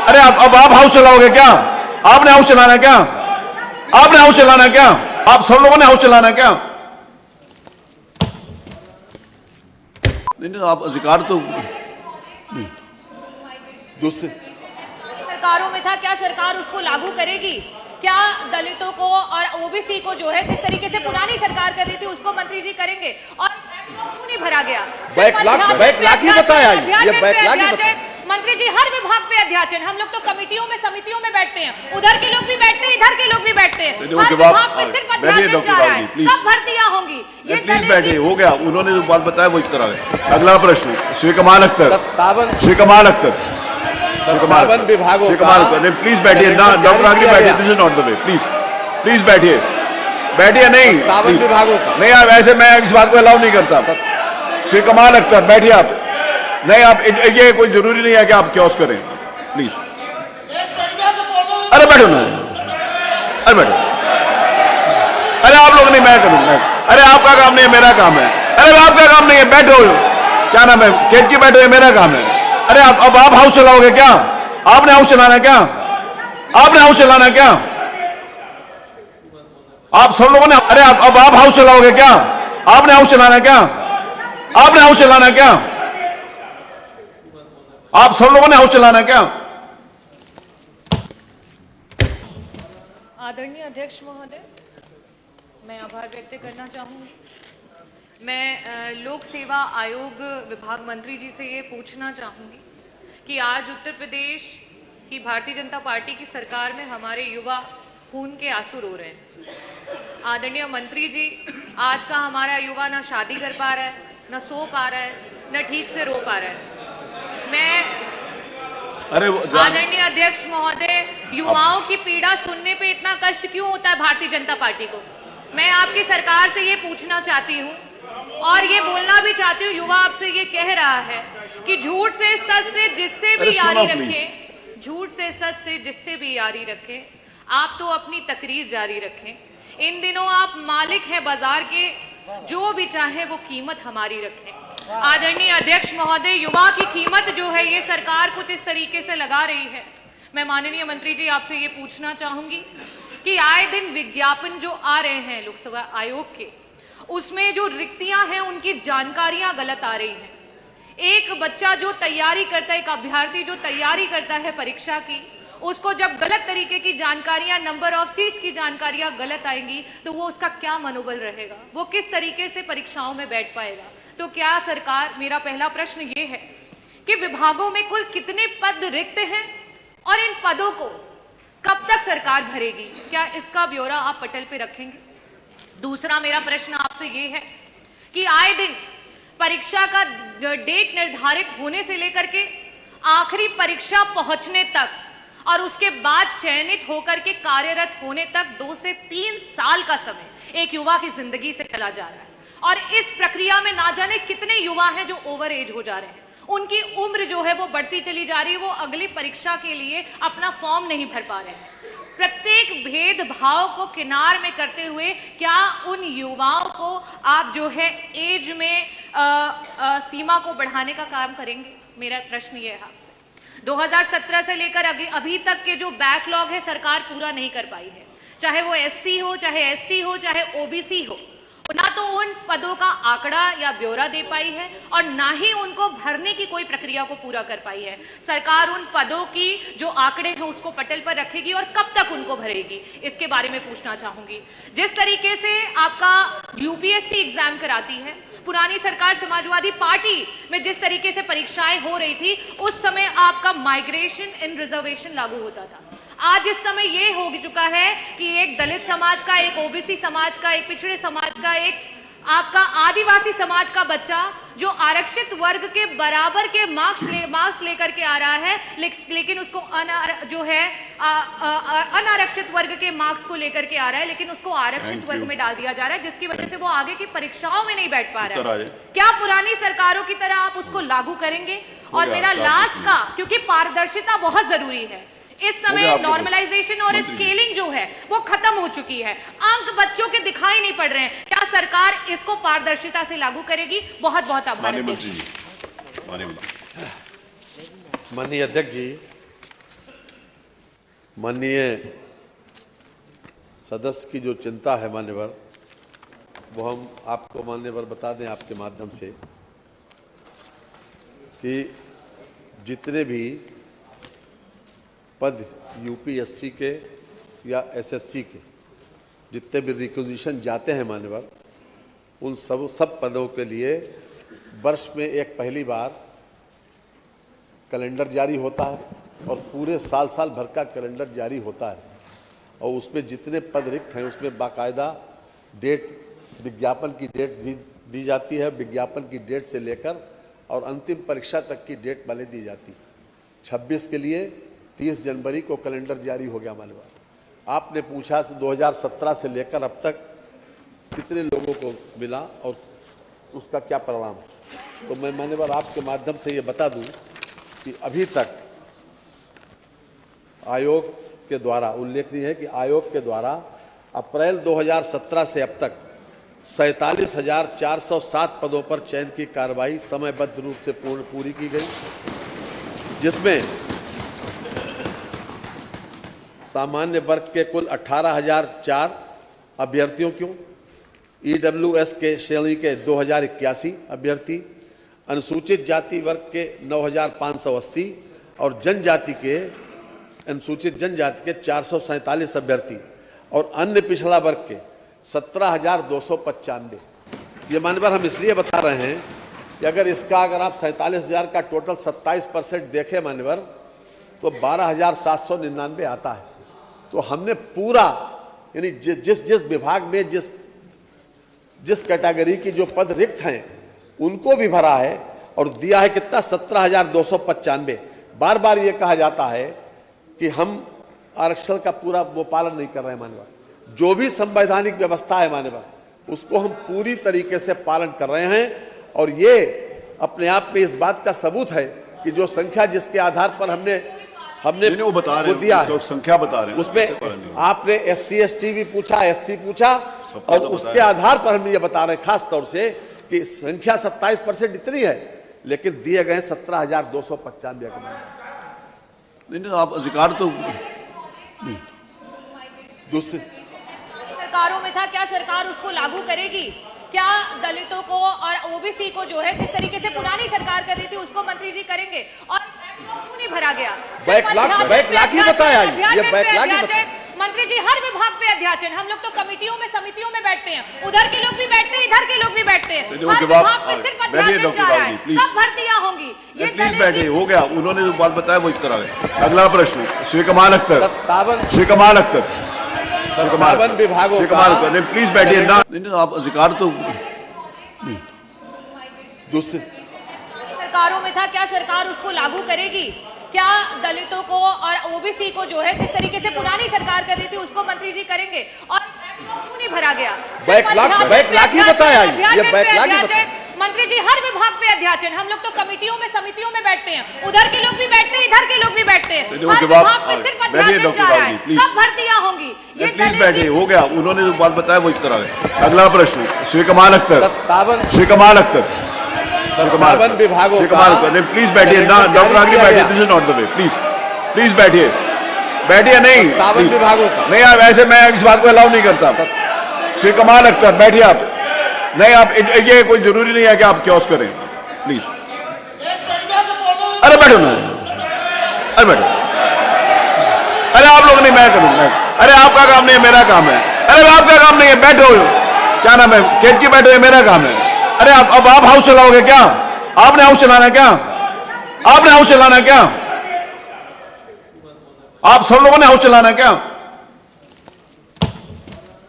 अरे अब आप हाउस चलाओगे क्या? आपने हाउस चलाना है क्या? आपने हाउस चलाना है क्या? आप सब लोगों ने हाउस चलाना है क्या? नहीं, आप अधिकार तो दूसरे सरकारों में था, क्या सरकार उसको लागू करेगी? क्या दलितों को और ओबीसी को जो है जिस तरीके से पुरानी सरकार कर रही थी उसको मंत्री जी करेंगे? और बैकलॉग क्यों नहीं भरा गया? बैकलॉग ही बताया, ये बैकलॉग ही बताया। मंत्री जी हर विभाग पे अध्याचन, हम लोग तो कमेटियों में समितियों में बैठते हैं, उधर के लोग भी बैठते हैं, इधर के लोग भी बैठते हैं, हर विभाग पे सिर्फ अध्याचन जा रहा है। कब भर्तियां होंगी? ये प्लीज बैठिए, हो गया, उन्होंने जो बात बताया वो इस तरह है। अगला प्रश्न श्री कमाल अख्तर, श्री कमाल अख्तर, विभागों श्री कमाल अख्तर, प्लीज बैठिए ना, डॉक्टर आगे बैठिए, this is not the way, please please बैठिए, बैठिए, नहीं विभागों का नहीं, आप ऐसे, मैं इस बात को अलाउ नहीं करता। श्री कमाल अख्तर बैठिए आप, नहीं आप, ये कोई जरूरी नहीं है कि आप क्योस करें, प्लीज। अरे बैठो ना, अरे बैठो, अरे आप लोग नहीं, मैं करूंगा, अरे आपका काम नहीं है, मेरा काम है, अरे आपका काम नहीं है, बैठो, क्या नाम है, केट की बैठो, ये मेरा काम है। अरे अब आप हाउस चलाओगे क्या? आपने हाउस चलाना है क्या? आपने हाउस चलाना है क्या? आप सब लोगों ने, अरे अब आप हाउस चलाओगे क्या? आपने हाउस चलाना है क्या? आपने हाउस चलाना है क्या? आप सब लोगों ने हाउस चलाना है क्या? आदरणीय अध्यक्ष महोदय, मैं आभार व्यक्त करना चाहूंगी। मैं लोक सेवा आयोग विभाग मंत्री जी से ये पूछना चाहूंगी कि आज उत्तर प्रदेश की भारतीय जनता पार्टी की सरकार में हमारे युवा खून के आंसू रो रहे हैं। आदरणीय मंत्री जी, आज का हमारा युवा ना शादी कर पा रहा है, ना सो पा रहा है, ना ठीक से रो पा रहा है। मैं आदरणीय अध्यक्ष महोदय, युवाओं की पीड़ा सुनने पे इतना कष्ट क्यों होता है भारतीय जनता पार्टी को? मैं आपकी सरकार से ये पूछना चाहती हूँ और ये बोलना भी चाहती हूँ, युवा आपसे ये कह रहा है कि झूठ से सच से जिससे भी यारी रखें, झूठ से सच से जिससे भी यारी रखें, आप तो अपनी तकरीर जारी रखें। इन दिनों आप मालिक हैं बाजार के, जो भी चाहे वो कीमत हमारी रखें। आदरणीय अध्यक्ष महोदय, युवा की कीमत जो है ये सरकार कुछ इस तरीके से लगा रही है। मैं माननीय मंत्री जी आपसे ये पूछना चाहूंगी कि आए दिन विज्ञापन जो आ रहे हैं लोकसभा आयोग के, उसमें जो रिक्तियां हैं उनकी जानकारियां गलत आ रही हैं। एक बच्चा जो तैयारी करता है, एक अभ्यर्थी जो तैयारी करता है परीक्षा की, उसको जब गलत तरीके की जानकारियां, नंबर ऑफ सीट्स की जानकारियां गलत आएंगी तो वो उसका क्या मनोबल रहेगा, वो किस तरीके से परीक्षाओं में बैठ पाएगा? तो क्या सरकार, मेरा पहला प्रश्न ये है कि विभागों में कुल कितने पद रिक्त हैं और इन पदों को कब तक सरकार भरेगी? क्या इसका ब्यौरा आप पटल पे रखेंगे? दूसरा मेरा प्रश्न आपसे ये है कि आए दिन परीक्षा का डेट निर्धारित होने से लेकर के आखिरी परीक्षा पहुंचने तक और उसके बाद चयनित होकर के कार्यरत होने तक 2 से 3 साल का समय एक युवा की जिंदगी से चला जा रहा है और इस प्रक्रिया में ना जाने कितने युवा हैं जो ओवर एज हो जा रहे हैं, उनकी उम्र जो है वो बढ़ती चली जा रही है, वो अगली परीक्षा के लिए अपना फॉर्म नहीं भर पा रहे हैं। प्रत्येक भेदभाव को किनार में करते हुए क्या उन युवाओं को आप जो है एज में सीमा को बढ़ाने का काम करेंगे? मेरा प्रश्न ये है आपसे। 2017 से लेकर अभी तक के जो बैकलॉग है सरकार पूरा नहीं कर पाई है, चाहे वो एससी हो, चाहे एसटी हो, चाहे ओबीसी हो। ना तो उन पदों का आंकड़ा या ब्यौरा दे पाई है और ना ही उनको भरने की कोई प्रक्रिया को पूरा कर पाई है। सरकार उन पदों की जो आंकड़े हैं उसको पटल पर रखेगी और कब तक उनको भरेगी, इसके बारे में पूछना चाहूंगी। जिस तरीके से आपका यूपीएससी एग्जाम कराती है, पुरानी सरकार समाजवादी पार्टी में जिस तरीके से परीक्षाएं हो रही थी, उस समय आपका माइग्रेशन इन रिजर्वेशन लागू होता था। आज इस समय ये हो चुका है कि एक दलित समाज का, एक ओबीसी समाज का, एक पिछड़े समाज का, एक आपका आदिवासी समाज का बच्चा जो आरक्षित वर्ग के बराबर के मार्क्स लेकर के आ रहा है, लेकिन उसको अनारक्षित वर्ग के मार्क्स को लेकर के आ रहा है, लेकिन उसको आरक्षित वर्ग में डाल दिया जा रहा है, जिसकी वजह से वो आगे की परीक्षाओं में नहीं बैठ पा रहा है। क्या पुरानी सरकारों की तरह आप उसको लागू करेंगे? और मेरा लास्ट का, क्योंकि पारदर्शिता बहुत जरूरी है, इस समय नॉर्मलाइजेशन और स्केलिंग जो है वो खत्म हो चुकी है, अंक बच्चों के दिखाई नहीं पड़ रहे हैं। क्या सरकार इसको पारदर्शिता से लागू करेगी? बहुत बहुत आभार। माननीय अध्यक्ष जी, माननीय सदस्य की जो चिंता है मान्यवर, वो हम आपको मान्यवर बता दें आपके माध्यम से कि जितने भी पद यूपीएससी के या एसएससी के जितने भी रिक्वेजिशन जाते हैं मान्यवर, उन सब पदों के लिए वर्ष में एक पहली बार कैलेंडर जारी होता है और पूरे साल भर का कैलेंडर जारी होता है और उसमें जितने पद रिक्त हैं उसमें बाकायदा डेट, विज्ञापन की डेट भी दी जाती है। विज्ञापन की डेट से लेकर और अंतिम परीक्षा तक की डेट वाले दी जाती है। 26 के लिए 30 जनवरी को कैलेंडर जारी हो गया मान्यवर। आपने पूछा 2017 से लेकर अब तक कितने लोगों को मिला और उसका क्या परिणाम, तो मैं मान्यवर आपके माध्यम से ये बता दूं कि अभी तक आयोग के द्वारा उल्लेखनीय है कि आयोग के द्वारा अप्रैल 2017 से अब तक 47,407 पदों पर चयन की कार्रवाई समयबद्ध रूप से पूरी की गई, जिसमें सामान्य वर्ग के कुल 18,004 अभ्यर्थियों को, ईडब्ल्यूएस के श्रेणी के 2,081 अभ्यर्थी, अनुसूचित जाति वर्ग के 9,580 और अनुसूचित जनजाति के 447 अभ्यर्थी और अन्य पिछड़ा वर्ग के 17,295। ये मान्यवर हम इसलिए बता रहे हैं कि अगर आप 47,000 का टोटल 27% देखें मान्यवर, तो 12,799 आता है। तो हमने पूरा यानी जिस विभाग में जिस कैटेगरी की जो पद रिक्त हैं उनको भी भरा है और दिया है कितना, 17,295। बार बार ये कहा जाता है कि हम आरक्षण का पूरा वो पालन नहीं कर रहे हैं मान्यवर। जो भी संवैधानिक व्यवस्था है मान्यवर उसको हम पूरी तरीके से पालन कर रहे हैं और ये अपने आप में इस बात का सबूत है कि जो संख्या जिसके आधार पर हमने वो बता रहे दिया है, संख्या बता रहे हैं, उसमें आपने SC ST भी पूछा, SC पूछा और उसके आधार पर हम ये बता रहे हैं खास तौर से कि संख्या 27% इतनी है लेकिन दिए गए 17,295। नहीं, आप अधिकार तो दूसरी सरकारों में था, क्या सरकार उसको लागू करेगी? क्या दलितों को और ओबीसी को जो है जिस तरीके से पुरानी सरकार कर रही थी उसको मंत्री जी करेंगे? और क्यों नहीं भरा गया? बैकलॉग ही बताया, ये बैकलॉग ही बताया। मंत्री जी हर विभाग पे अध्याचन, हम लोग तो कमिटियों में समितियों में बैठते हैं, उधर के लोग भी बैठते हैं, इधर के लोग भी बैठते हैं, हर विभाग पे सिर्फ अध्याचन जा रहा है। कब भर्तियां होंगी? ये प्लीज बैठिए, हो गया, उन्होंने जो बात बताया वो इस तरह है। अगला प्रश्न श्री कमाल अख्तर। 57 विभागों का प्लीज बैठिए ना। नहीं, आप अधिकार तो दूसरी सरकारों में था, क्या सरकार उसको लागू करेगी? क्या दलितों को और ओबीसी को जो है जिस तरीके से पुरानी सरकार कर रही थी उसको मंत्री जी करेंगे? और क्यों नहीं भरा गया? बैकलॉग ही बताया, ये बैकलॉग ही बताया। मंत्री जी हर विभाग पे अध्याचन, हम लोग तो कमिटियों में समितियों में बैठते हैं, उधर के लोग भी बैठते हैं, इधर के लोग भी बैठते हैं, हर विभाग पे सिर्फ अध्याचन जा रहा है। कब भर्तियां होंगी? ये प्लीज बैठिए, हो गया, उन्होंने जो बात बताया वो इस तरह है। अगला प्रश्न श्री कमाल अख्तर। 57 विभागों का प्लीज बैठिए ना, डॉक्टर आगे बैठिए, this is not the way, please बैठिए, बैठिए। 57 विभागों का नहीं, आप ऐसे, मैं इस बात को अलाउ नहीं करता। श्री कमाल अख्तर बैठिए आप। नहीं, आप ये कोई जरूरी नहीं है कि आप क्योस करें, प्लीज। अरे बैठो ना, अरे बैठो। अरे आप लोग नहीं, मैं करूंगा। अरे आपका काम नहीं है, मेरा काम है। अरे आपका काम नहीं है, बैठो, क्या नाम है, खेत की बैठो, ये मेरा काम है। अरे अब आप हाउस चलाओगे क्या? आपने हाउस चलाना है क्या? आपने हाउस चलाना है क्या? आप सब लोगों ने हाउस चलाना है क्या?